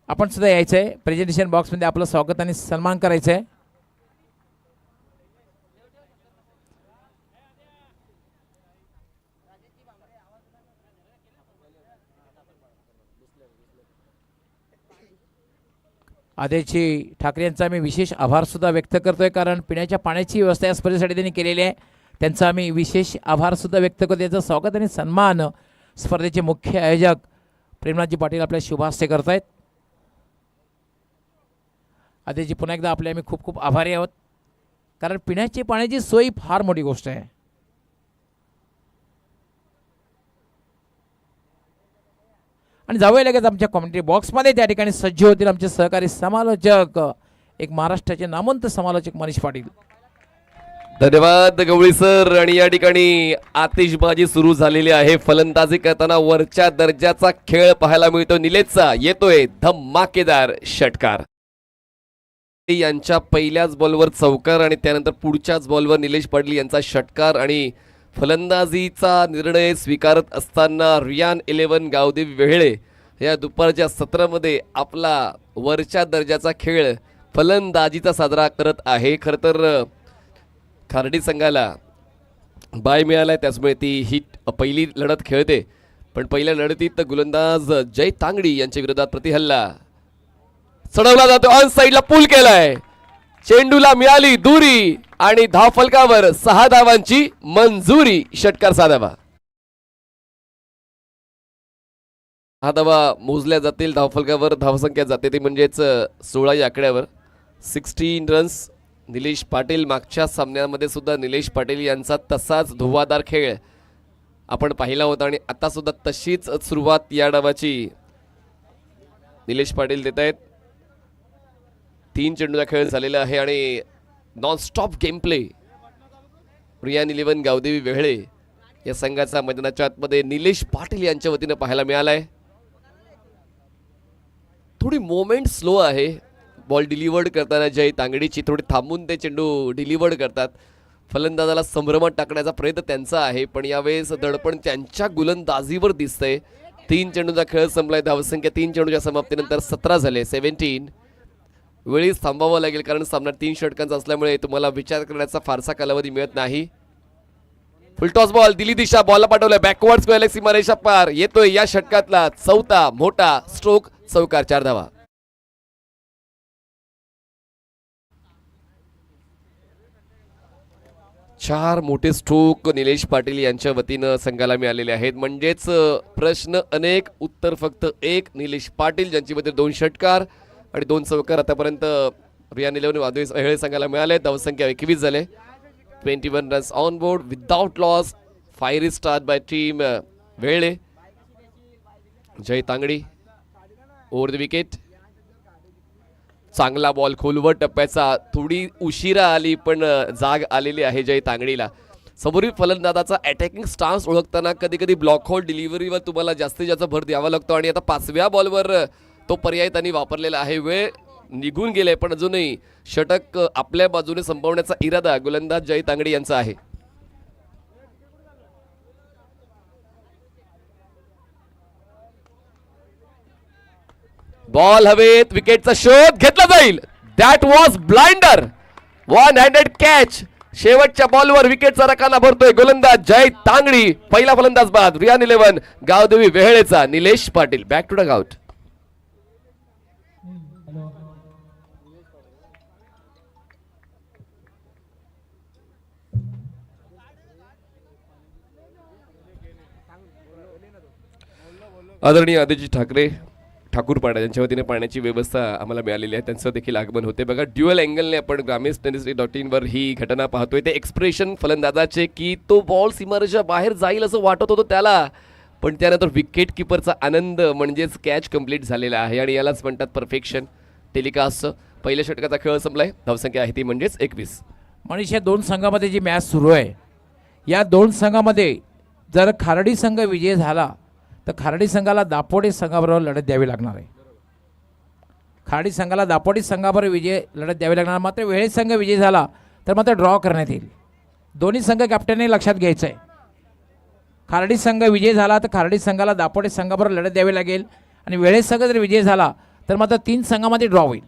आपण सुद्धा यायचं आहे, प्रेझेंटेशन बॉक्समध्ये आपलं स्वागत आणि सन्मान करायचं आहे. आदेशजी ठाकरे यांचा आम्ही विशेष आभार सुद्धा व्यक्त करतोय, कारण पिण्याच्या पाण्याची व्यवस्था या स्पर्धेसाठी त्यांनी केलेली आहे. त्यांचा आम्ही विशेष आभार सुद्धा व्यक्त करतो. याचं स्वागत आणि सन्मान स्पर्धेचे मुख्य आयोजक प्रेमनाथजी पाटील आपल्या शुभास्ते करतायत. आदेशजी पुन्हा एकदा आपले आम्ही खूप खूप आभारी आहोत, कारण पिण्याची पाण्याची सोय फार मोठी गोष्ट आहे. आणि जाऊया लगेच आमच्या कॉमेंट्री बॉक्समध्ये. त्या ठिकाणी सज्ज होतील आमचे सहकारी समालोचक, एक महाराष्ट्राचे नामवंत समालोचक मनीष पाटील. धन्यवाद गवळी सर. आणि या ठिकाणी आतिषबाजी सुरू झालेली आहे. फलंदाजी करताना वरच्या दर्जाचा खेळ पाहायला मिळतो. निलेशचा येतोय धमाकेदार षटकार. यांच्या पहिल्याच बॉलवर चौकार आणि त्यानंतर पुढच्याच बॉलवर निलेश पाटील यांचा षटकार. आणि फलंदाजीचा निर्णय स्वीकारत असताना रियान 11 गावदेवी वेहळे या दुपारच्या सत्रामध्ये आपला वरच्या दर्जाचा खेळ फलंदाजीचा साजरा करत आहे. खरं तर खार्डी संघाला बाय मिळालाय, त्याचमुळे ती ही पहिली लढत खेळते. पण पहिल्या लढतीत गोलंदाज जय तांगडी यांच्या विरोधात प्रतिहल्ला चढवला जातो. ऑन साइडला पूल केलाय. चेंडूला मिळाली दुरी आणि धावफलकावर 6 धावांची मंजुरी. षटकार साधावा. 6 धावा मोजल्या जातील धावफलकावर. धावसंख्या जाते ती म्हणजेच 16 या आकड्यावर 16 रन्स. निलेश पाटील मागच्या सामन्यामध्ये सुद्धा निलेश पाटील यांचा तसाच धुव्वाधार खेळ आपण पाहिला होता आणि आता सुद्धा तशीच सुरुवात या डावाची निलेश पाटील देत आहेत. 3 चेंडूचा खेळ झालेला आहे आणि nonstop game play Riyan 11 Gavdevi Vehle या संघाचा मैदानाच्या आतमध्ये निलेश पाटील यांच्या वतीने पाहायला मिळालाय. थोडी मोमेंट स्लो आहे. बॉल डिलिव्हर्ड करताना जय तांगडीची थोडी थांबून ते चेंडू डिलिव्हर्ड करतात. फलंदाजाला संभ्रमात टाकण्याचा प्रयत्न त्यांचा आहे, पण यावेळेस दडपण त्यांच्या गोलंदाजीवर दिसतंय. 3 चेंडूचा खेळ संपलाय. धावसंख्या 3 चेंडूच्या समाप्तीनंतर 17 झाले. 17 वेळीच थांबावं लागेल, कारण सामना 3 षटकांचा असल्यामुळे तुम्हाला विचार करण्याचा फारसा कालावधी मिळत नाही. फुलटॉस बॉल दिली दिशा. बॉलला पाठवलंय बॅकवर्ड स्क्वेअर सीमारेषा पार. येतोय या षटकातला 4था मोठा स्ट्रोक. चौकार. 4 धावा. चार मोठे स्ट्रोक निलेश पाटील यांच्या वतीनं संघाला मिळालेले आहेत. म्हणजेच प्रश्न अनेक, उत्तर फक्त एक. निलेश पाटील ज्यांची वतीने 2 षटकार आणि 2 चौकार आतापर्यंत रियान 11 गावदेवी वेहळे संघाला मिळाले. धावसंख्या 21 झाले. 21 runs on board without loss. Fiery start by team Vehle. Jay Tangdi over the wicket. चांगला बॉल खोलवर टप्प्याचा. थोडी उशिरा आली पण जाग आलेली आहे जय तांगडीला. समोरील फलंदाजाचा अटॅकिंग स्टान्स ओळखताना कधी कधी ब्लॉक होल डिलिव्हरीवर तुम्हाला जास्तीत जास्त भर द्यावा लागतो आणि आता 5व्या बॉलवर तो पर्याय त्यांनी वापरलेला आहे. वेळ निघून गेले पण अजूनही षटक आपल्या बाजूने संपवण्याचा इरादा गोलंदाज जय तांगडी यांचा आहे. बॉल हवेत. विकेटचा शोध घेतला जाईल. That was blinder. 1 handed catch. शेवटच्या बॉलवर विकेटचा रकाना भरतोय गोलंदाज जय तांगडी. पहिला फलंदाज बाद रियान 11 गावदेवी वेहळेचा Nilesh Patil. Back to dugout. आदरणीय आदिजी ठाकूरपाडा यांच्या वतीने पाण्याची व्यवस्था आम्हाला मिळालेली आहे. त्यांचं देखील आगमन होते. बघा ड्युअल अँगलने आपण gramestennis.in वर ही घटना पाहतोय. ते एक्सप्रेशन फलंदाजाचे की तो बॉल सीमारेषा बाहेर जाईल असं वाटत होतं त्याला, पण त्यानंतर विकेट किपरचा आनंद म्हणजेच कॅच कंप्लीट झालेला आहे आणि यालाच म्हणतात परफेक्शन. टेलिकास्ट. पहिल्या षटकाचा खेळ संपलाय. धावसंख्या आहे ती म्हणजेच 21. मनीष, या 2 संघामध्ये जी मॅच सुरू आहे, या 2 संघामध्ये जर खार्डी संघ विजय झाला तर खार्डी संघाला दापोडी संघाबरोबर लढत द्यावी लागणार आहे. खार्डी संघाला दापोडी संघाबरोबर लढत द्यावी लागणार. मात्र वेळे संघ विजय झाला तर मात्र ड्रॉ करण्यात येईल. दोन्ही संघ कॅप्टनने लक्षात घ्यायचं आहे. खार्डी संघ विजय झाला तर खार्डी संघाला दापोडी संघाबरोबर लढत द्यावी लागेल आणि वेळे संघ जर विजय झाला तर मात्र 3 संघामध्ये ड्रॉ होईल.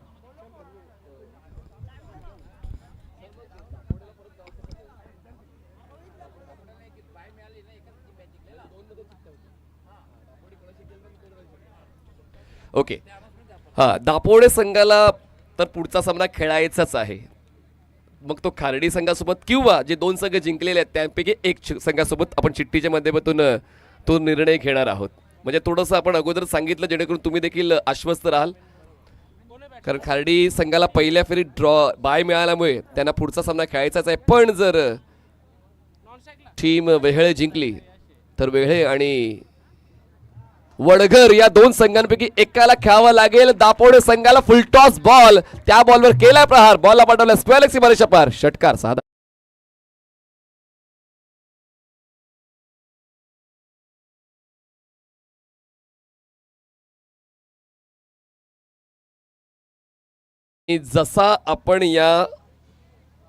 ओके. हा, दापोडे संघाला तर पुढचा सामना खेळायचाच आहे. मग तो खार्डी संघासोबत किंवा जे 2 संघ जिंकलेले आहेत त्यापैकी एक संघासोबत आपण चिठ्ठीच्या माध्यमातून तो निर्णय घेणार आहोत. म्हणजे थोडंसं आपण अगोदर सांगितलं जेणेकरून तुम्ही देखील आश्वस्त राहाल. कारण खार्डी संघाला पहिल्या फेरीत बाय मिळाल्यामुळे त्यांना पुढचा सामना खेळायचाच आहे. पण जर टीम वेहळे जिंकली तर वेहळे आणि वडघर या 2 संघांपैकी एकाला खेळावं लागेल. दापोडे संघाला फुलटॉस बॉल, त्या बॉलवर केला प्रहार, बॉलला पाठवला स्क्वेअर लेग सीमारेषा पार, षटकार साधा. जसा आपण या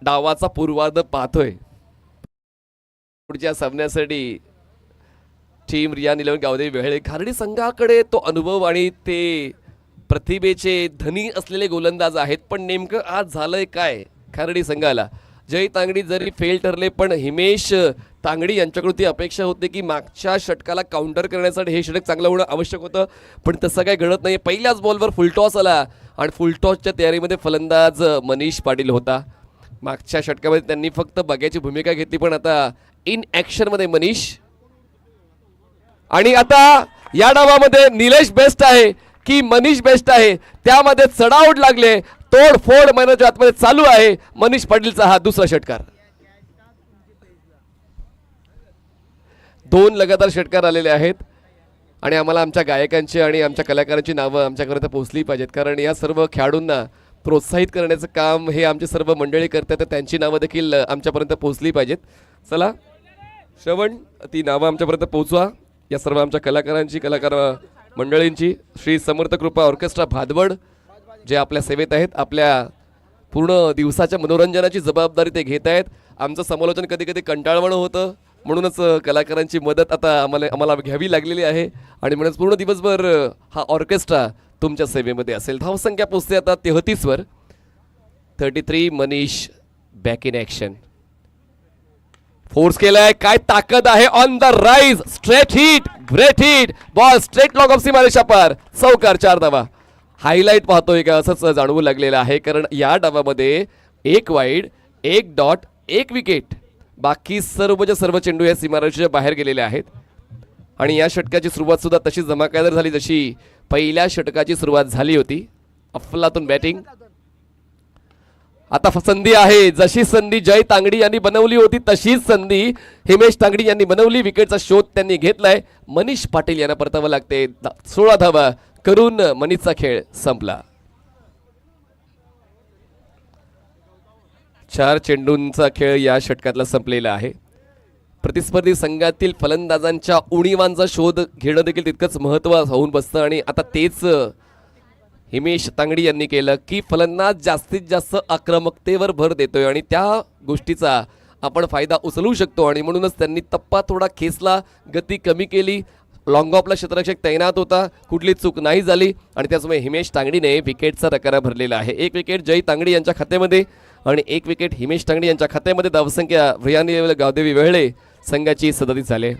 डावाचा पूर्वार्ध पाहतोय पुढच्या सामन्यासाठी टीम रियान 11 गावदेवी वेहळे, खार्डी संघाकडे तो अनुभव आणि ते प्रतिभेचे धनी असलेले गोलंदाज आहेत. पण नेमकं आज झालंय काय खार्डी संघाला? जय तांगडी जरी फेल ठरले पण हिमेश तांगडी यांच्याकडून ती अपेक्षा होती की मागच्या षटकाला काउंटर करण्यासाठी हे षटक चांगलं होणं आवश्यक होतं. पण तसं काही घडत नाही. पहिल्याच बॉलवर फुलटॉस आला आणि फुलटॉसच्या तयारीमध्ये फलंदाज मनीष पाटील होता. मागच्या षटकामध्ये त्यांनी फक्त बघ्याची भूमिका घेतली, पण आता इन ॲक्शनमध्ये मनीष. आणि आता या डावामध्ये निलेश बेस्ट आहे की मनीष बेस्ट आहे, त्यामध्ये चढाओढ लागले, तोडफोड मैदानाच्या आतमध्ये चालू आहे. मनीष पाटीलचा हा दुसरा षटकार. 2 लगातार षटकार आलेले आहेत आणि आम्हाला आमच्या गायकांची आणि आमच्या कलाकारांची नावं आमच्यापर्यंत पोहोचली पाहिजेत. कारण या सर्व खेळाडूंना प्रोत्साहित करण्याचं काम हे आमचे सर्व मंडळी करतात, तर त्यांची नावं देखील आमच्यापर्यंत पोहोचली पाहिजेत. चला श्रवण, ती नावं आमच्यापर्यंत पोहोचवा या सर्व आमच्या कलाकारांची, कलाकार मंडळींची. श्री समर्थ कृपा ऑर्केस्ट्रा भादवड जे आपल्या सेवेत आहेत, आपल्या पूर्ण दिवसाच्या मनोरंजनाची जबाबदारी ते घेत आहेत. आमचं समालोचन कधी कधी कंटाळवणं होतं, म्हणूनच कलाकारांची मदत आता आम्हाला घ्यावी लागलेली आहे आणि म्हणूनच पूर्ण दिवसभर हा ऑर्केस्ट्रा तुमच्या सेवेमध्ये असेल. धावसंख्या पोचते आता 33 वर. 33 Manish back in action. Force केलाय, काय ताकद आहे, on the rise, straight hit, great hit, ball straight log of सीमारेषा पार, चौकार, 4 धावा. हायलाइट पाहतोय का असंच जाणवू लागलेलं आहे, कारण या डावामध्ये 1 वाईड, 1 डॉट, 1 विकेट, बाकी सर्वच्या सर्व चेंडू या सीमारेषेच्या बाहेर गेलेले आहेत. आणि या षटकाची सुरुवात सुद्धा तशी धमाकेदार झाली जशी पहिल्या षटकाची सुरुवात झाली होती. अफलातून बॅटिंग. आता संधी आहे, जशी संधी जय तांगडी यांनी बनवली होती तशीच संधी हिमेश तांगडी यांनी बनवली. विकेटचा शोध त्यांनी घेतलाय. मनीष पाटील यांना परतावं लागते. 16 धावा करून मनीषचा खेळ संपला. 4 चेंडूंचा खेळ या षटकातला संपलेला आहे. प्रतिस्पर्धी संघातील फलंदाजांच्या उणीवांचा शोध घेणं देखील तितकंच महत्त्वाचं होऊन बसतं आणि आता तेच हिमेश तांगडी यांनी केलं की फलंदाज जास्तीत जास्त आक्रमकतेवर भर देतोय आणि त्या गोष्टीचा आपण फायदा उचलू शकतो आणि म्हणूनच त्यांनी टप्पा थोडा खेचला, गती कमी केली. लॉंग ऑफला क्षेत्ररक्षक तैनात होता, कुठली चूक नाही झाली आणि त्याचमुळे हिमेश तांगडीने विकेटचा रकाना भरलेला आहे. 1 विकेट जय तांगडी यांच्या खात्यामध्ये आणि 1 विकेट हिमेश तांगडी यांच्या खात्यामध्ये. धावसंख्या रियान गावदेवी वेहळे संघाची 37 झाले.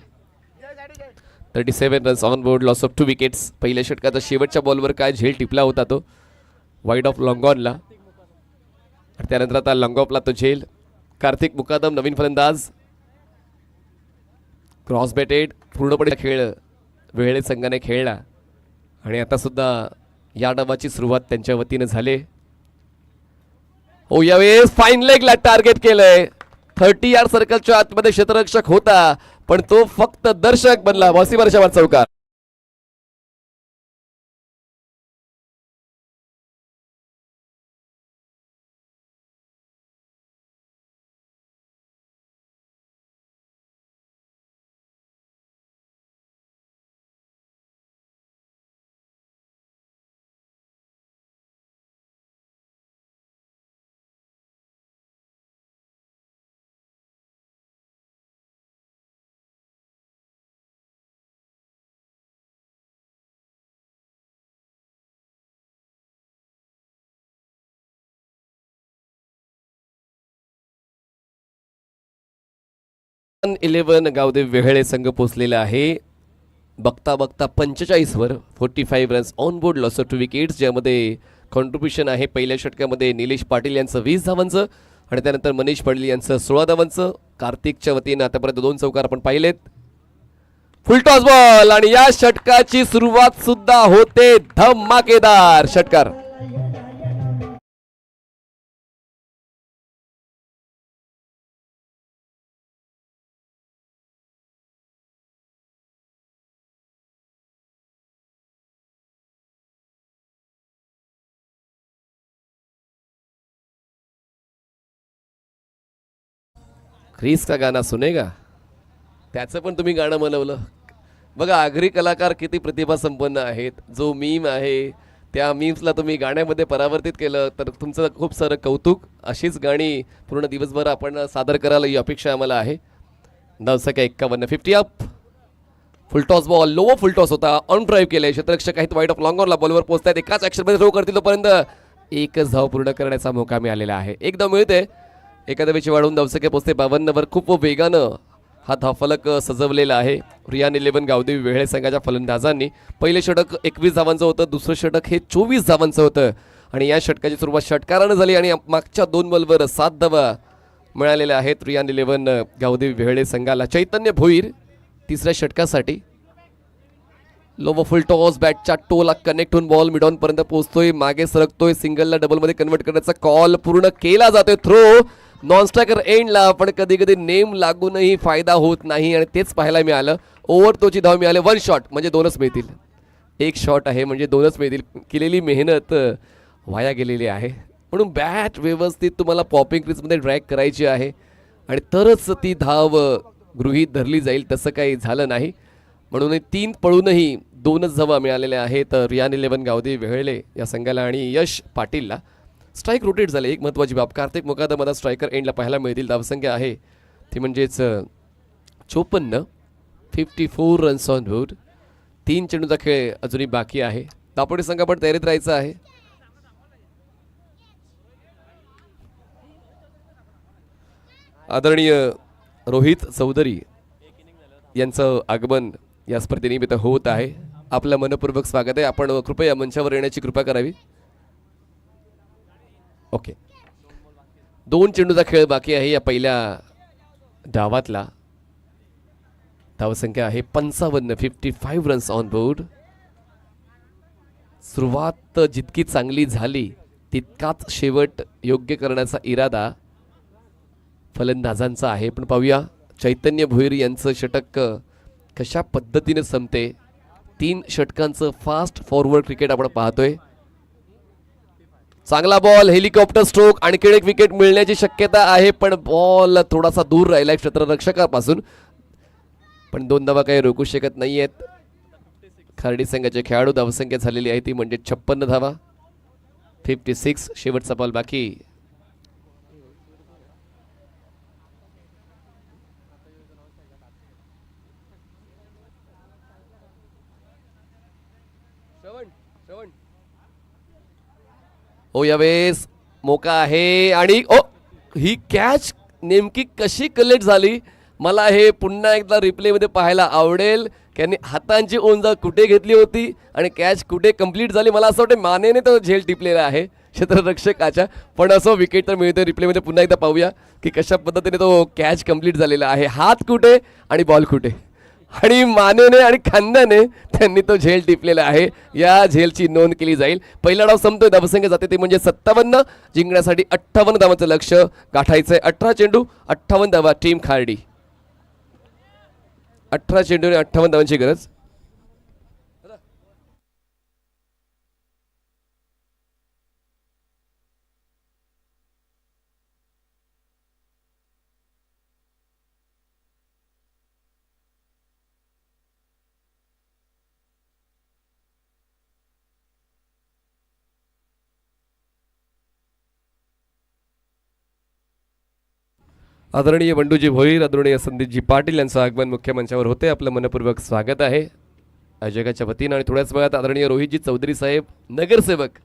37 runs on board, loss of 2 wickets. पहिल्या षटकाचा शेवटच्या बॉलवर काय झेल टिपला होता तो वाईड ऑफ लॉंग ऑनला, त्यानंतर आता लॉंग ऑफला तो झेल. कार्तिक मुकादम नवीन फलंदाज, क्रॉस बॅटेड. पूर्णपणे खेळ वेहळे संघाने खेळला आणि आता सुद्धा या डावाची सुरुवात त्यांच्या वतीने झाले. हो, यावेळेस फाईन लेगला टार्गेट केलंय. 30 यार्ड सर्कलच्या आतमध्ये क्षेत्ररक्षक होता पण तो फक्त दर्शक बनला. वॉसी वर्षावर चौकार. 11 गावदेव वेहळे संघ पोहोचलेला आहे. बघता बघता 45 वर 45 runs on board, loss of 2 wickets, ज्यामध्ये कॉन्ट्रीब्युशन आहे पहिल्या षटकामध्ये निलेश पाटील यांचं 20 धावांचं आणि त्यानंतर मनीष पाटील यांचं 16 धावांचं. कार्तिकच्या वतीनं आतापर्यंत 2 चौकार आपण पाहिलेत. फुल टॉस बॉल आणि या षटकाची सुरुवात सुद्धा होते धमाकेदार षटकार. क्रिस का गाना सुनेगा, त्याचं पण तुम्ही गाणं बनवलं. बघा आगरी कलाकार किती प्रतिभा संपन्न आहेत. जो मीम आहे त्या मीम्सला तुम्ही गाण्यामध्ये परावर्तित केलं तर तुमचं खूप सारं कौतुक. अशीच गाणी पूर्ण दिवसभर आपण सादर करायला ही अपेक्षा आम्हाला आहे. 9:51 50 अप. फुल टॉस बॉल, लो फुल टॉस होता, ऑन ड्राईव्ह केले. क्षेत्ररक्षक आहेत वाईड ऑफ लॉंग ऑनला, बॉलवर पोहोचतात. एकाच ॲक्शनमध्ये थ्रो करतील तोपर्यंत एकच धाव पूर्ण करण्याचा मौका मिळालेला आहे. एक धाव मिळते, एकादवीची वाढवून धावसंख्या पोहोचते 52 वर. खूप वेगानं हा धावफलक सजवलेला आहे रियान 11 गावदेवी वेहळे संघाच्या फलंदाजांनी. पहिले षटक 21 धावांचं होतं, दुसरं षटक हे 24 धावांचं होतं आणि या षटकाची सुरुवात षटकारानं झाली आणि मागच्या 2 बॉलवर 7 धावा मिळालेल्या आहेत रियान 11 गावदेवी वेहळे संघाला. चैतन्य भोईर तिसऱ्या षटकासाठी. लो फुल टॉस, बॅटच्या टोला कनेक्ट होऊन बॉल मिडॉन पर्यंत पोहोचतोय, मागे सरकतोय, सिंगलला डबलमध्ये कन्वर्ट करण्याचा कॉल पूर्ण केला जातोय. थ्रो नॉन स्ट्रायकर एंडला, पण कधी कधी नेम लागूनही फायदा होत नाही आणि तेच पाहायला मिळालं. ओव्हर तोची धाव मिळाली. 1 शॉट म्हणजे 2च मिळतील. 1 शॉट आहे म्हणजे 2च मिळतील. केलेली मेहनत वाया गेलेली आहे. म्हणून बॅट व्यवस्थित तुम्हाला पॉपिंग क्रीजमध्ये ड्रॅग करायची आहे आणि तरच ती धाव गृहीत धरली जाईल. तसं काही झालं नाही. म्हणून 3 पळूनही 2च धावा मिळालेल्या आहेत रियान 11 गावदेवी वेहळे या संघाला आणि यश पाटीलला. स्ट्राईक रोटेट झाले, एक महत्त्वाची बाब. कार्तिक मुकादम आता स्ट्रायकर एंडला पाहायला मिळतील. धावसंख्या आहे ती म्हणजेच 54. 54 रन्स ऑन बोर्ड. 3 चेंडूचा खेळ अजूनही बाकी आहे. दापोडी संघ पण तयारीत राहायचं आहे. आदरणीय रोहित चौधरी यांचं आगमन या स्पर्धेनिमित्त होत आहे. आपलं मनपूर्वक स्वागत आहे. आपण कृपया मंचावर येण्याची कृपा करावी. ओके, 2 चेंडूचा खेळ बाकी आहे या पहिल्या डावातला. धावसंख्या आहे 55. 55 रन्स ऑन बोर्ड. सुरुवात जितकी चांगली झाली तितकाच शेवट योग्य करण्याचा इरादा फलंदाजांचा आहे. पण पाहूया चैतन्य भोईर यांचं षटक कशा पद्धतीने संपते. 3 षटकांचं फास्ट फॉरवर्ड क्रिकेट आपण पाहतोय. चांगला बॉल, हेलिकॉप्टर स्ट्रोक, आणखी एक विकेट मिळण्याची शक्यता आहे पण बॉल थोडासा दूर राहिला क्षेत्ररक्षकापासून. पण 2 धावा काही रोखू शकत नाहीयेत खार्डी संघाचे खेळाडू. धावसंख्या झालेली आहे ती म्हणजे 56 धावा. 56. शेवटचा बॉल बाकी. ओ यावेळेस मोका आहे आणि ओ ही कॅच नेमकी कशी कलेक्ट झाली मला हे पुन्हा एकदा रिप्लेमध्ये पाहायला आवडेल. त्यांनी हातांची ओंजा कुठे घेतली होती आणि कॅच कुठे कंप्लीट झाली. मला असं वाटतं मानेने तो झेल टिपलेला आहे क्षेत्ररक्षकाच्या. पण असं विकेट तर मिळतं. रिप्लेमध्ये पुन्हा एकदा पाहूया की कशा पद्धतीने तो कॅच कंप्लीट झालेला आहे. हात कुठे आणि बॉल कुठे आणि मानेने आणि खांद्याने त्यांनी तो झेल टिपलेला आहे. या झेलची नोंद केली जाईल. पहिला डाव संपतोय. धावसंख्या जाते ते म्हणजे 57. जिंकण्यासाठी 58 धावांचं लक्ष्य गाठायचंय. 18 चेंडू 58 धावा टीम खार्डी. 18 चेंडू आणि 58 धावांची गरज. आदरणीय बंडूजी भोईर, आदरणीय संदीपजी पाटील यांचं आगमन मुख्य मंचावर होते. आपलं मनपूर्वक स्वागत आहे आयोजकाच्या वतीनं. आणि थोड्याच वेळात आदरणीय रोहितजी चौधरी साहेब नगरसेवक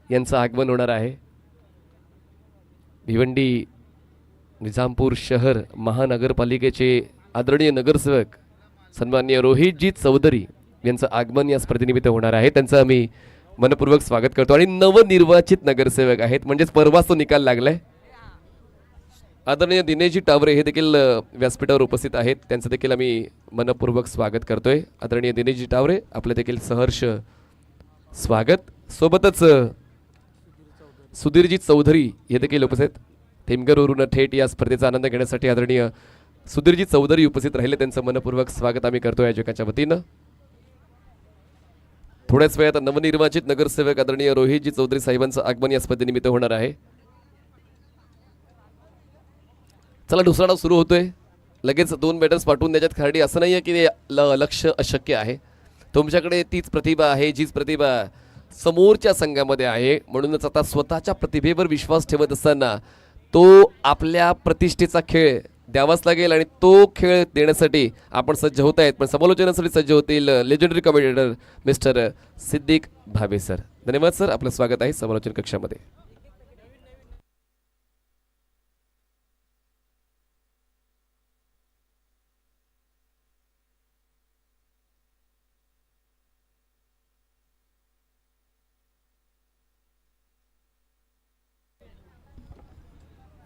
यांचं आगमन होणार आहे. भिवंडी निजामपूर शहर महानगरपालिकेचे आदरणीय नगरसेवक सन्माननीय रोहितजी चौधरी यांचं आगमन या स्पर्धेनिमित्त होणार आहे. त्यांचं आम्ही मनपूर्वक स्वागत करतो. आणि नवनिर्वाचित नगरसेवक आहेत, म्हणजेच परवाच तो निकाल लागलाय. आदरणीय दिनेशजी टावरे हे देखील व्यासपीठावर उपस्थित आहेत. त्यांचं देखील आम्ही मनपूर्वक स्वागत करतोय. आदरणीय दिनेशजी टावरे आपलं देखील सहर्ष स्वागत. सोबतच सुधीरजी चौधरी हे देखील उपस्थित. थेमगरवरून थेट या स्पर्धेचा आनंद घेण्यासाठी आदरणीय सुधीरजी चौधरी उपस्थित राहिले. त्यांचं मनपूर्वक स्वागत आम्ही करतोय आयोजकांच्या वतीनं. थोड्याच वेळात नवनिर्वाचित नगरसेवक आदरणीय रोहितजी चौधरी साहेबांचं आगमन या स्पर्धेनिमित्त होणार आहे. चला, दुसरा डाव सुरू होतोय. लगेच 2 बॅटर्स पाठवून त्याच्यात खारडी असं नाही आहे की लक्ष अशक्य आहे. तुमच्याकडे तीच प्रतिभा आहे जीच प्रतिभा समोरच्या संघामध्ये आहे. म्हणूनच आता स्वतःच्या प्रतिभेवर विश्वास ठेवत असताना तो आपल्या प्रतिष्ठेचा खेळ द्यावाच लागेल. आणि तो खेळ देण्यासाठी आपण सज्ज होत आहेत. पण समालोचनासाठी सज्ज होतील legendary commentator mister Siddique Bhave sir. धन्यवाद सर, आपलं स्वागत आहे समालोचन कक्षामध्ये.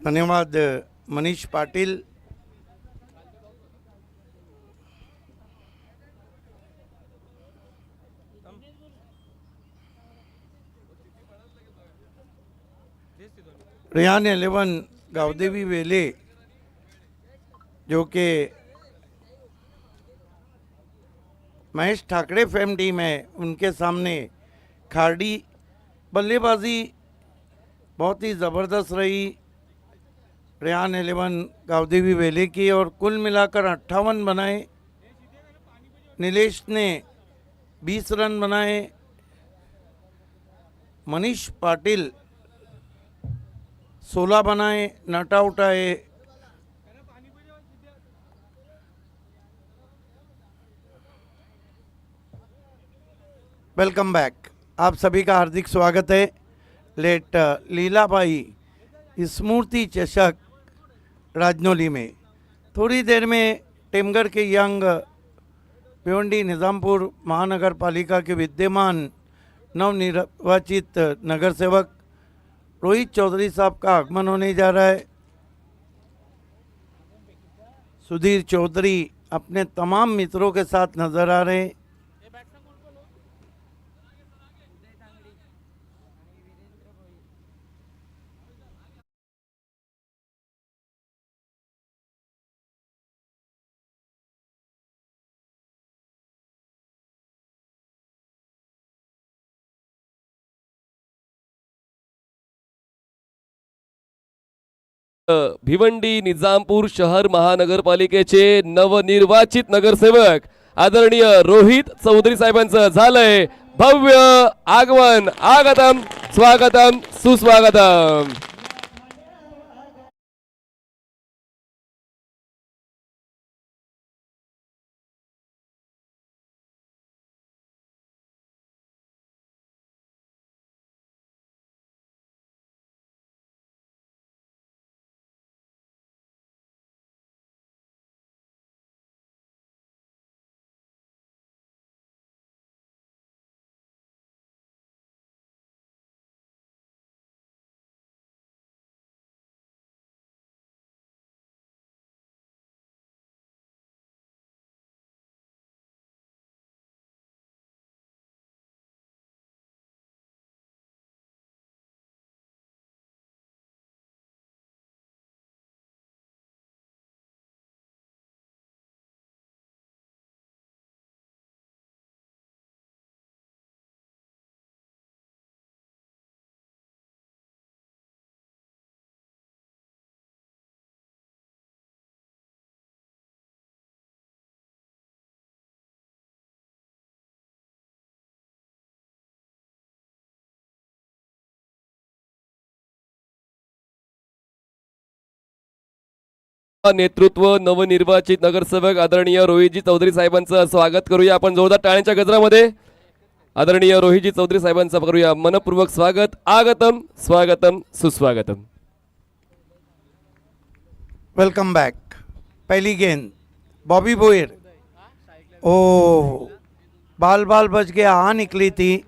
धन्यवाद मनीष पाटील. रेयान 11 गावदेवी वेले जो कि महेश ठाकरे फेम टीम है, उनके सामने खारडी बल्लेबाजी बहुत ही ज़बरदस्त रही रेयान 11 गावदेवी वेले की. और कुल मिलाकर 58 बनाए. नीलेश ने 20 रन बनाए. मनीष पाटिल 16 बनाए, नॉट आउट आए. Welcome back. आप सभी का हार्दिक स्वागत है. लेट लीलाबाई स्मृति चषक राजनौली में थोड़ी देर में टेमगढ़ के यंग भिवंडी निज़ामपुर महानगर पालिका के विद्यमान नवनिर्वाचित नगर सेवक रोहित चौधरी साहब का आगमन होने जा रहा है. सुधीर चौधरी अपने तमाम मित्रों के साथ नजर आ रहे हैं. भिवंडी निजामपूर शहर महानगरपालिकेचे नवनिर्वाचित नगरसेवक आदरणीय रोहित चौधरी साहेबांचं झालंय भव्य आगमन. आगतम स्वागतम सुस्वागतम. नेतृत्व नवनिर्वाचित नगरसेवक आदरणीय रोहितजी चौधरी साहेबांचं स्वागत करूया आपण जोरदार टाळ्यांच्या गजरामध्ये. आदरणीय रोहितजी चौधरी साहेबांचं करूया मनपूर्वक स्वागत. आगतम स्वागतम सुस्वागतम. Welcome back. पहली गेंद बॉबी बोयर, ओ बाल बाल बच गया, आ निकली थी।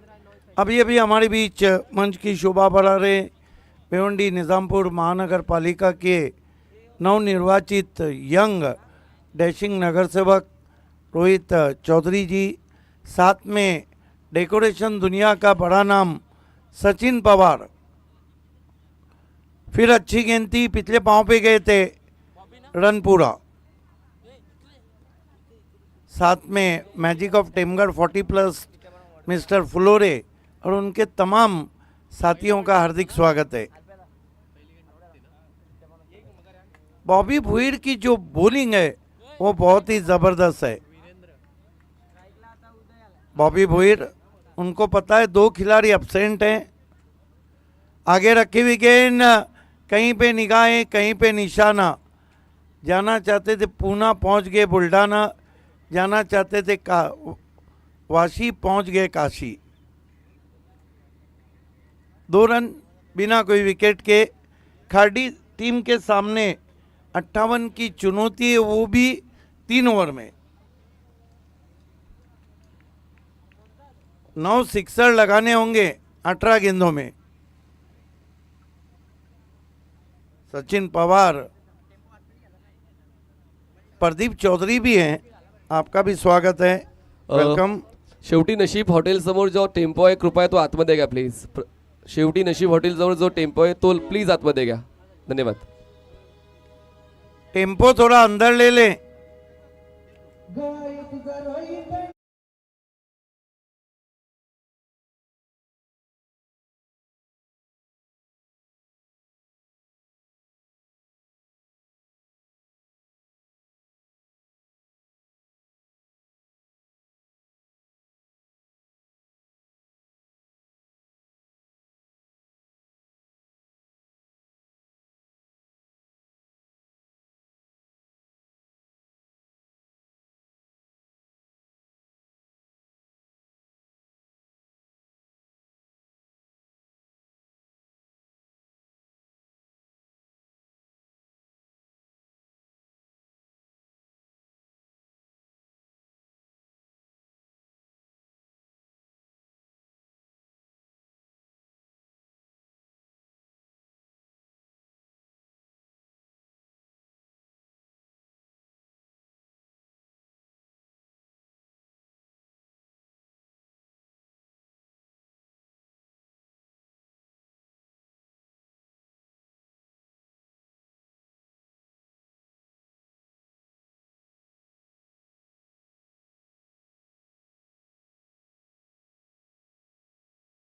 अभी अभी हमारे बीच मंच की शोभा बढ़ा रहे भिवंडी निज़ामपुर महानगर पालिका के नवनिर्वाचित यंग डैशिंग नगर सेवक रोहित चौधरी जी, साथ में डेकोरेशन दुनिया का बड़ा नाम सचिन पवार। फिर अच्छी गेंद थी, पिछले पाँव पे गए थे, रन पूरा। साथ में मैजिक ऑफ टेमगढ़ 40+ मिस्टर फुलोरे और उनके तमाम साथियों का हार्दिक स्वागत है। बॉबी भुईर की जो बॉलिंग है वो बहुत ही ज़बरदस्त है। बॉबी भुईर, उनको पता है 2 खिलाड़ी एब्सेंट हैं। आगे रखी हुई गेंद, कहीं पे निगाहें कहीं पे निशाना। जाना चाहते थे पूना, पहुंच गए बुल्ढाना। जाना चाहते थे वाशी, पहुंच गए काशी। 2 रन बिना कोई विकेट के। खाड़ी टीम के सामने 58 की चुनौती है, वो भी 3 ओवर में। 9 सिक्सर लगाने होंगे 18 गेंदों में। सचिन पवार, प्रदीप चौधरी भी हैं, आपका भी स्वागत है, वेलकम। शेवटी नशीब हॉटेल समोर जो टेम्पो आहे कृपया तो आतमध्ये घ्या प्लीज। शेवटी नशीब हॉटेल जवळ जो टेम्पो आहे तो प्लीज आतमध्ये घ्या, धन्यवाद। टेम्पो थोड़ा अंदर ले लें।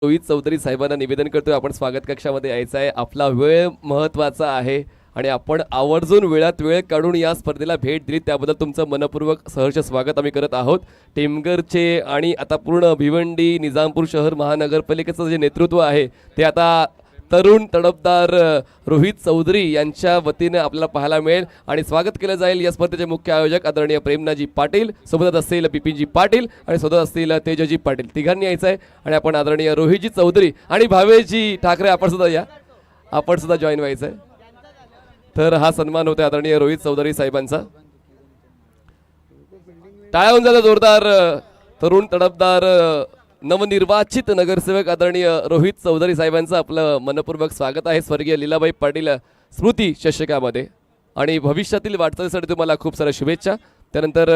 रोहित चौधरी साहेबांना निवेदन करतोय, आपण स्वागत कक्षामध्ये यायचं आहे। आपला वेळ महत्त्वाचा आहे आणि आपण आवर्जून वेळात वेळ काढून या स्पर्धेला भेट दिली त्याबद्दल तुमचं मनपूर्वक सहर्ष स्वागत आम्ही करत आहोत। टेमगरचे आणि आता पूर्ण भिवंडी निजामपूर शहर महानगरपालिकेचं जे नेतृत्व आहे ते आता तरुण तडफदार रोहित चौधरी यांच्या वतीने आपल्याला पाहायला मिळेल आणि स्वागत केलं जाईल। या स्पर्धेचे मुख्य आयोजक आदरणीय प्रेमनाजी पाटील, सोबत असतील बिपिनजी पाटील आणि सोबत असतील तेजजी पाटील, तिघांनी यायचं आहे। आणि आपण आदरणीय रोहितजी चौधरी आणि भावेशजी ठाकरे आपण सुद्धा या, आपण सुद्धा जॉईन व्हायचं आहे। तर हा सन्मान होते आदरणीय रोहित चौधरी साहेबांचा। टाळ्या होऊन झाला जोरदार। तरुण तडफदार नवनिर्वाचित नगरसेवक आदरणीय रोहित चौधरी साहेबांचं आपलं मनपूर्वक स्वागत आहे स्वर्गीय लीलाबाई पाटील स्मृती चषकामध्ये आणि भविष्यातील वाटचालीसाठी तुम्हाला खूप साऱ्या शुभेच्छा। त्यानंतर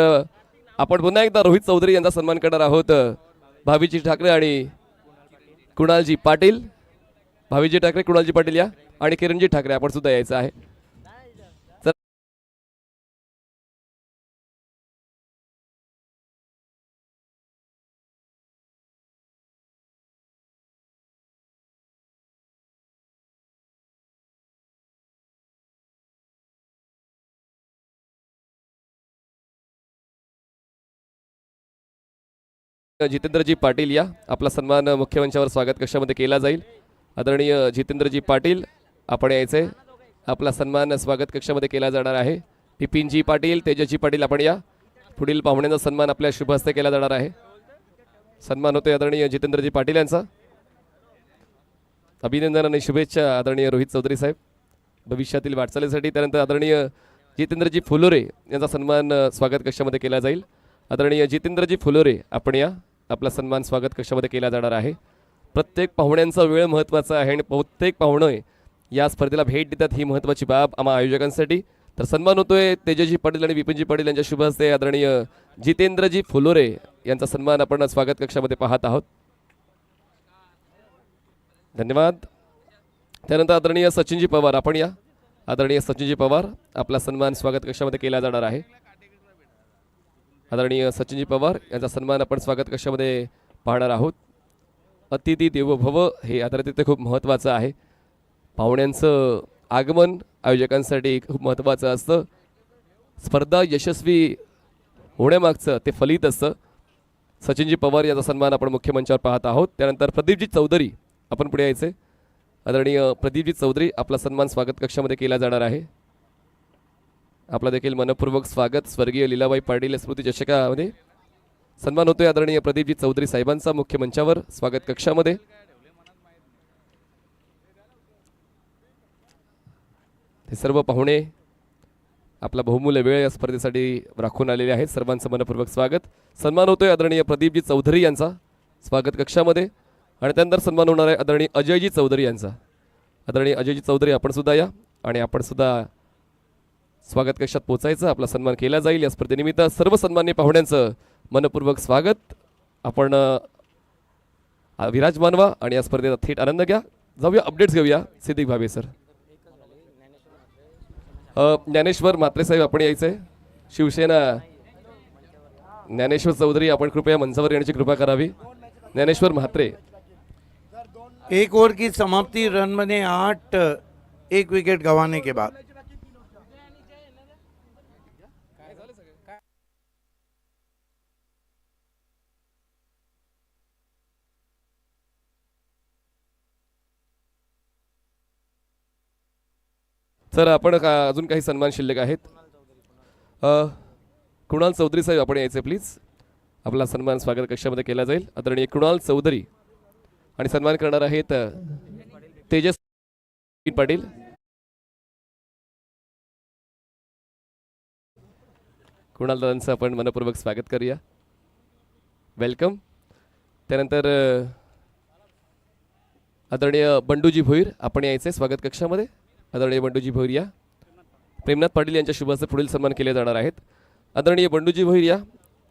आपण पुन्हा एकदा रोहित चौधरी यांचा सन्मान करणार आहोत। भावीजी ठाकरे आणि कुणालजी पाटील, भावीजी ठाकरे, कुणालजी पाटील या आणि किरणजी ठाकरे आपण सुद्धा यायचं आहे। जितेंद्रजी पाटील या, आपला सन्मान मुख्य मंचावर स्वागत कक्षामध्ये केला जाईल। आदरणीय जितेंद्रजी पाटील आपण यायचे, आपला सन्मान स्वागत कक्षामध्ये केला जाणार आहे। बिपिनजी पाटील, तेजजी पाटील आपण या, पुढील पाहुण्यांचा सन्मान आपल्या शुभ हस्ते केला जाणार आहे। सन्मान होते आदरणीय जितेंद्रजी पाटील यांचा। अभिनंदन आणि शुभेच्छा आदरणीय रोहित चौधरी साहेब। भविष्यातील वाटचालीसाठी. त्यानंतर आदरणीय जितेंद्रजी फुलोरे यांचा सन्मान स्वागत कक्षामध्ये केला जाईल. आदरणीय जितेंद्रजी फुलोरे आपण या, आपला सन्मान स्वागत कक्षामध्ये केला जाणार आहे. प्रत्येक पाहुण्यांचा वेळ महत्त्वाचा आहे आणि प्रत्येक पाहुणे या स्पर्धेला भेट देतात, ही महत्त्वाची बाब आम्हा आयोजकांसाठी. तर सन्मान होतोय तेजस्वी पाटील आणि विपिनजी पाटील यांच्या शुभ हस्ते. आदरणीय जितेंद्रजी फुलोरे यांचा सन्मान आपण स्वागत कक्षामध्ये पाहत आहोत. धन्यवाद. त्यानंतर आदरणीय सचिनजी पवार आपण या, आदरणीय सचिनजी पवार आपला सन्मान स्वागत कक्षामध्ये केला जाणार आहे. आदरणीय सचिनजी पवार यांचा सन्मान आपण स्वागत कक्षामध्ये पाहणार आहोत. अतिथी देवो भव हे आदरातिथ्य खूप महत्त्वाचं आहे. पाहुण्यांचं आगमन आयोजकांसाठी खूप महत्त्वाचं असतं. स्पर्धा यशस्वी होण्यामागचं ते फलित असतं. सचिनजी पवार यांचा सन्मान आपण मुख्य मंचावर पाहत आहोत. त्यानंतर प्रदीपजी चौधरी आपण पुढे यायचे. आदरणीय प्रदीपजी चौधरी आपला सन्मान स्वागत कक्षामध्ये केला जाणार आहे. आपला देखील मनपूर्वक स्वागत. स्वर्गीय लीलाबाई पाटील स्मृती चषकामध्ये सन्मान होतोय आदरणीय प्रदीपजी चौधरी साहेबांचा मुख्य मंचावर स्वागत कक्षामध्ये. हे सर्व पाहुणे आपला बहुमूल्य वेळ या स्पर्धेसाठी राखून आलेले आहेत. सर्वांचं मनपूर्वक स्वागत. सन्मान होतोय आदरणीय प्रदीपजी चौधरी यांचा स्वागत कक्षामध्ये. आणि त्यानंतर सन्मान होणार आहे आदरणीय अजयजी चौधरी यांचा. आदरणीय अजयजी चौधरी आपण सुद्धा या आणि आपण सुद्धा स्वागत कक्षात पोहोचायचं, आपला सन्मान केला जाईल. या स्पर्धेनिमित्त सर्व सन्माननीय पाहुण्यांचं मनपूर्वक स्वागत. आपण विराज मानवा आणि या स्पर्धेचा थेट आनंद घ्या. जाऊया अपडेट्स घेऊया. सिद्धिक भावे सर. ज्ञानेश्वर म्हात्रे साहेब आपण यायचंय. शिवसेना ज्ञानेश्वर चौधरी आपण कृपया मंचावर येण्याची कृपा करावी. ज्ञानेश्वर म्हात्रे. एक ओवर की समाप्ति, रन बने 8, 1 विकेट गंवाने के बाद. सर आपण अजून काही सन्मान शिल्लक आहेत. कृणाल चौधरी साहेब आपण यायचे प्लीज. आपला सन्मान स्वागत कक्षामध्ये केला जाईल. आदरणीय कृणाल चौधरी आणि सन्मान करणार आहेत तेजस पाटील. कृणाल दादांचं आपण मनपूर्वक स्वागत करूया. वेलकम. त्यानंतर आदरणीय बंडूजी भोईर आपण यायचे स्वागत कक्षामध्ये. आदरणीय बंडूजी भोईर या. प्रेमनाथ पाटील यांच्या शुभ हस्ते पुढील सन्मान केले जाणार आहेत. आदरणीय बंडूजी भोईर या,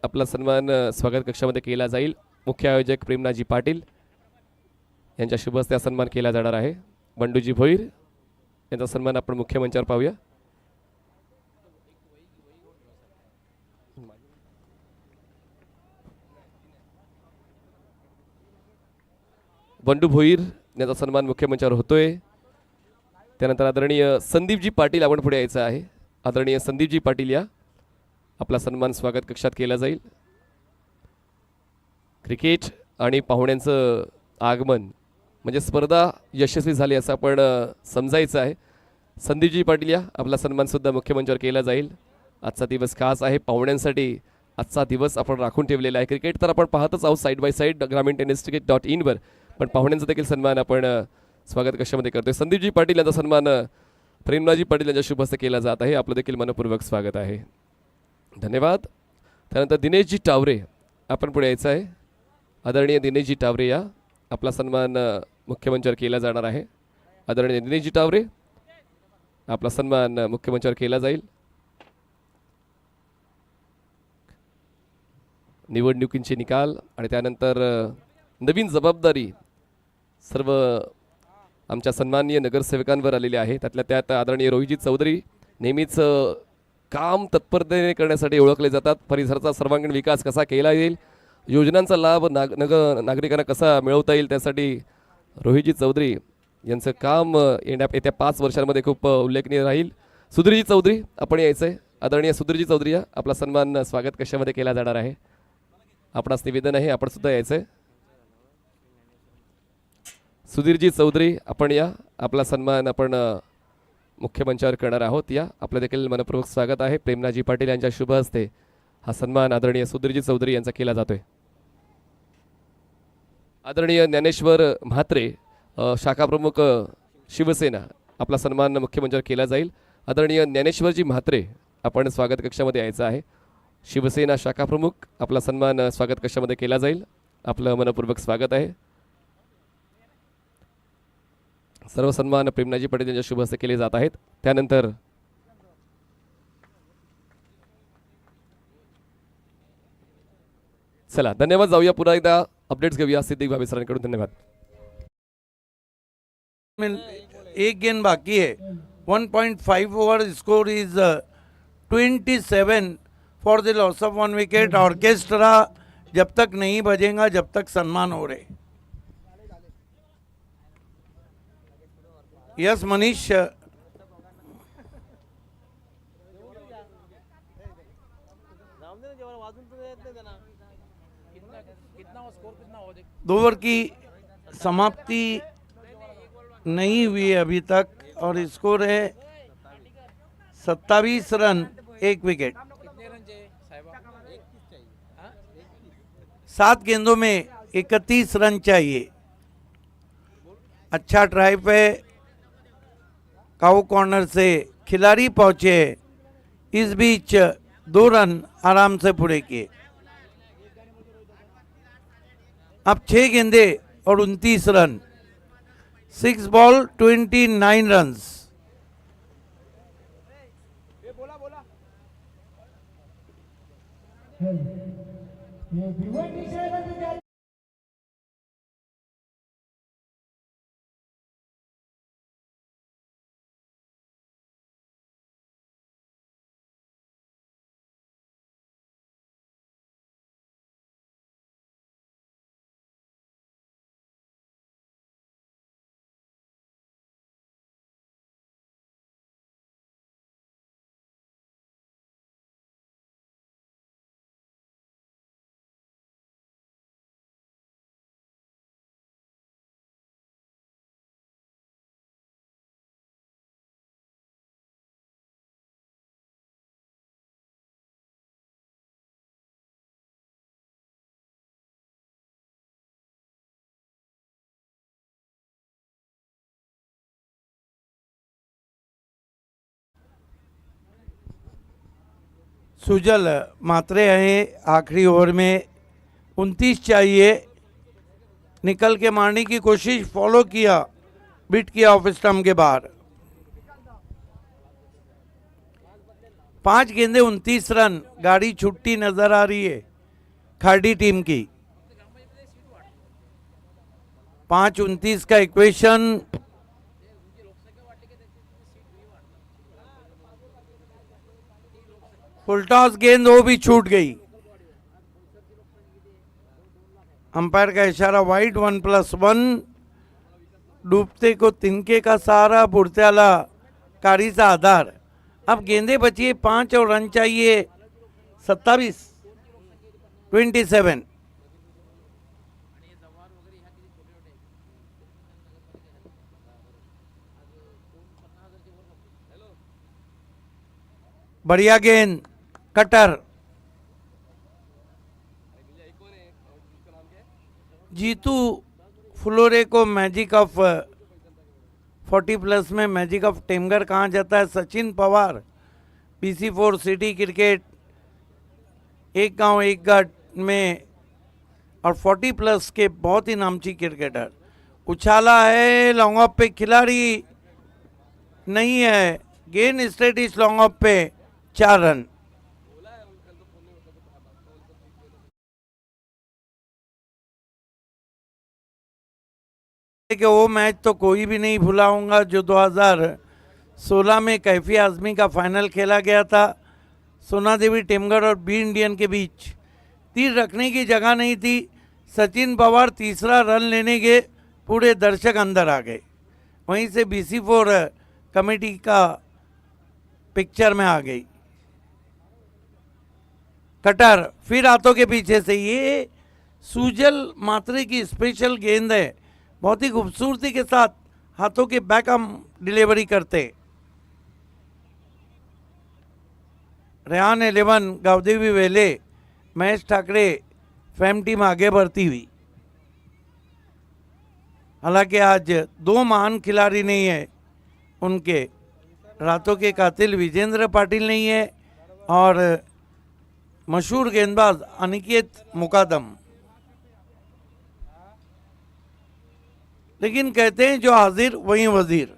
आपला सन्मान स्वागत कक्षामध्ये केला जाईल. मुख्य आयोजक प्रेमनाथजी पाटील यांच्या शुभ हस्ते सन्मान केला जाणार आहे. बंडूजी भोईर यांचा सन्मान आपण मुख्य मंचावर पाहूया. बंडू भोईर यांचा सन्मान मुख्य मंचावर होतोय. त्यानंतर आदरणीय संदीपजी पाटील आपण पुढे यायचं आहे. आदरणीय संदीपजी पाटील या, आपला सन्मान स्वागत कक्षात केला जाईल. क्रिकेट आणि पाहुण्यांचं आगमन म्हणजे स्पर्धा यशस्वी झाली असं आपण समजायचं आहे. संदीपजी पाटील या, आपला सन्मानसुद्धा मुख्य मंचावर केला जाईल. आजचा दिवस खास आहे पाहुण्यांसाठी. आजचा दिवस आपण राखून ठेवलेला आहे. क्रिकेट तर आपण पाहतच आहोत साईड बाय साईड ग्रामीण टेनिस cricket.in वर, पण पाहुण्यांचा देखील सन्मान आपण स्वागत कक्षामध्ये करतोय. संदीपजी पाटील यांचा सन्मान प्रेमनाथजी पाटील यांच्या शुभ हस्ते केला जात आहे. आपलं देखील मनपूर्वक स्वागत आहे. धन्यवाद. त्यानंतर दिनेशजी टावरे आपण पुढे यायचं आहे. आदरणीय दिनेशजी टावरे या, आपला सन्मान मुख्य मंचावर केला जाणार आहे. आदरणीय दिनेशजी टावरे, आपला सन्मान मुख्य मंचावर केला जाईल. निवडणुकींचे निकाल आणि त्यानंतर नवीन जबाबदारी सर्व आमच्या सन्माननीय नगरसेवकांवर आलेले आहे. त्यातल्या त्यात आदरणीय रोहितजी चौधरी नेहमीच काम तत्परतेने करण्यासाठी ओळखले जातात. परिसराचा सर्वांगीण विकास कसा केला येईल, योजनांचा लाभ नागरिकांना कसा मिळवता येईल, त्यासाठी रोहितजी चौधरी यांचं काम येत्या 5 वर्षांमध्ये खूप उल्लेखनीय राहील. सुधीरजी चौधरी आपण यायचं आहे. आदरणीय सुधीरजी चौधरी या, आपला सन्मान स्वागत कक्षामध्ये केला जाणार आहे. आपणास निवेदन आहे, आपण सुद्धा यायचं आहे. सुधीरजी चौधरी आपण या, आपला सन्मान आपण मुख्य मंचावर करणार आहोत. या, आपलं देखील मनपूर्वक स्वागत आहे. प्रेमनाथजी पाटील यांच्या शुभ हस्ते हा सन्मान आदरणीय सुधीरजी चौधरी यांचा केला जातोय. आदरणीय ज्ञानेश्वर म्हात्रे शाखा प्रमुख शिवसेना आपला सन्मान मुख्य मंचावर केला जाईल. आदरणीय ज्ञानेश्वरजी म्हात्रे आपण स्वागत कक्षामध्ये यायचं आहे. शिवसेना शाखा प्रमुख आपला सन्मान स्वागत कक्षामध्ये केला जाईल. आपलं मनपूर्वक स्वागत आहे. सर्व सन्मान प्रेमनाजी पटेल यांच्या शुभ हस्ते केले जात आहेत. त्यानंतर चला धन्यवाद. जाऊया पुन्हा एकदा अपडेट्स घेऊया सिद्दीक भावे सरांकडून. धन्यवाद. एक गेंद बाकी है. 1.5 over score is 27 for the loss of 1 wicket. Orchestra जब तक नहीं बजेगा जब तक सम्मान हो रहे. यस मनीष. दो ओवर की समाप्ति नहीं हुई है अभी तक और स्कोर है 27 रन 1 विकेट. 7 गेंदों में 31 रन चाहिए. अच्छा ड्राइव है. काउ कॉर्नर से खिलाड़ी पहुंचे. इस बीच 2 रन आराम से पूरे किए. अब 6 गेंदे और 29 run. 6 ball 29 runs. Sujal Mhatre हैं. आखिरी ओवर में 29 चाहिए. निकल के मारने की कोशिश. फॉलो किया. बिट किया ऑफ स्टंप के बाहर. 5 गेंदे 29 रन. गाड़ी छुट्टी नजर आ रही है खाड़ी टीम की. 5-29 का इक्वेशन. फुलटॉस गेंद वो भी छूट गई. अंपायर का इशारा वाइड. 1+1. डूबते को तिनके का सहारा. बुढ़त्याला कारी सा आधार. अब गेंदे बचिए 5 और रन चाहिए 27. बढ़िया गेंद. कटर. जीतू फ्लोरे को मैजिक ऑफ 40+ में मैजिक ऑफ टेमगर कहा जाता है. Sachin Pawar PC4 city cricket एक गांव एक गढ़ में और 40+ के बहुत ही नामची क्रिकेटर. उछाला है. लॉन्ग ऑफ पे खिलाड़ी नहीं है. गेंद स्ट्रेट इस लॉन्ग ऑफ पे 4 रन. कि वो मैच तो कोई भी नहीं भुलाऊंगा जो 2016 में कैफी आजमी का फाइनल खेला गया था. सोना देवी टेमगढ़ और बी इंडियन के बीच. तीर रखने की जगह नहीं थी. सचिन पवार तीसरा रन लेने के पूरे दर्शक अंदर आ गए. वहीं से BC4 कमेटी का पिक्चर में आ गई. कटर फिर हाथों के पीछे से. ये सुजल मात्रे की स्पेशल गेंद है. बहुत ही खूबसूरती के साथ हाथों के बैकअम डिलीवरी करते. रेहान 11 गावदेवी वेले महेश ठाकरे फैम टीम आगे बढ़ती हुई. हालांकि आज 2 महान खिलाड़ी नहीं है. उनके रातों के कातिल विजेंद्र पाटिल नहीं है और मशहूर गेंदबाज अनिकेत मुकादम। लेकिन कहते हैं जो हाजिर वही वजीर।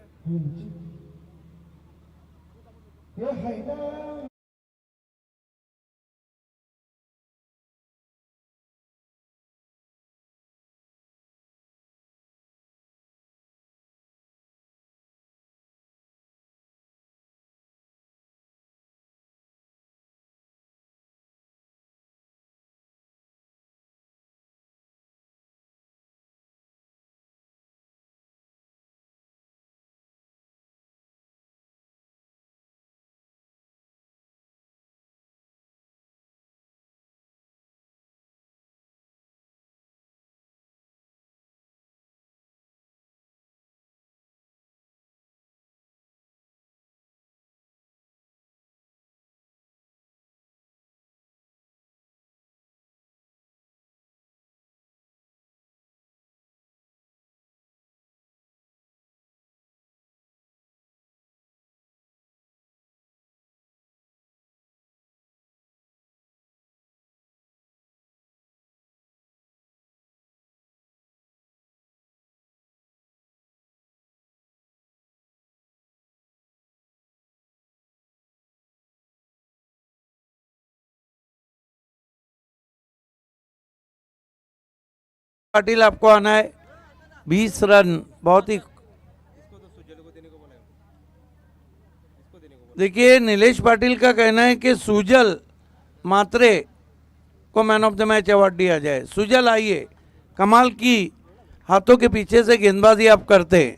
पाटिल आपको आना है 20 रन। बहुत ही देखिए नीलेश पाटिल का कहना है कि सुजल मात्रे को man of the match award दिया जाए। सुजल आइए, कमाल की हाथों के पीछे से गेंदबाजी आप करते हैं।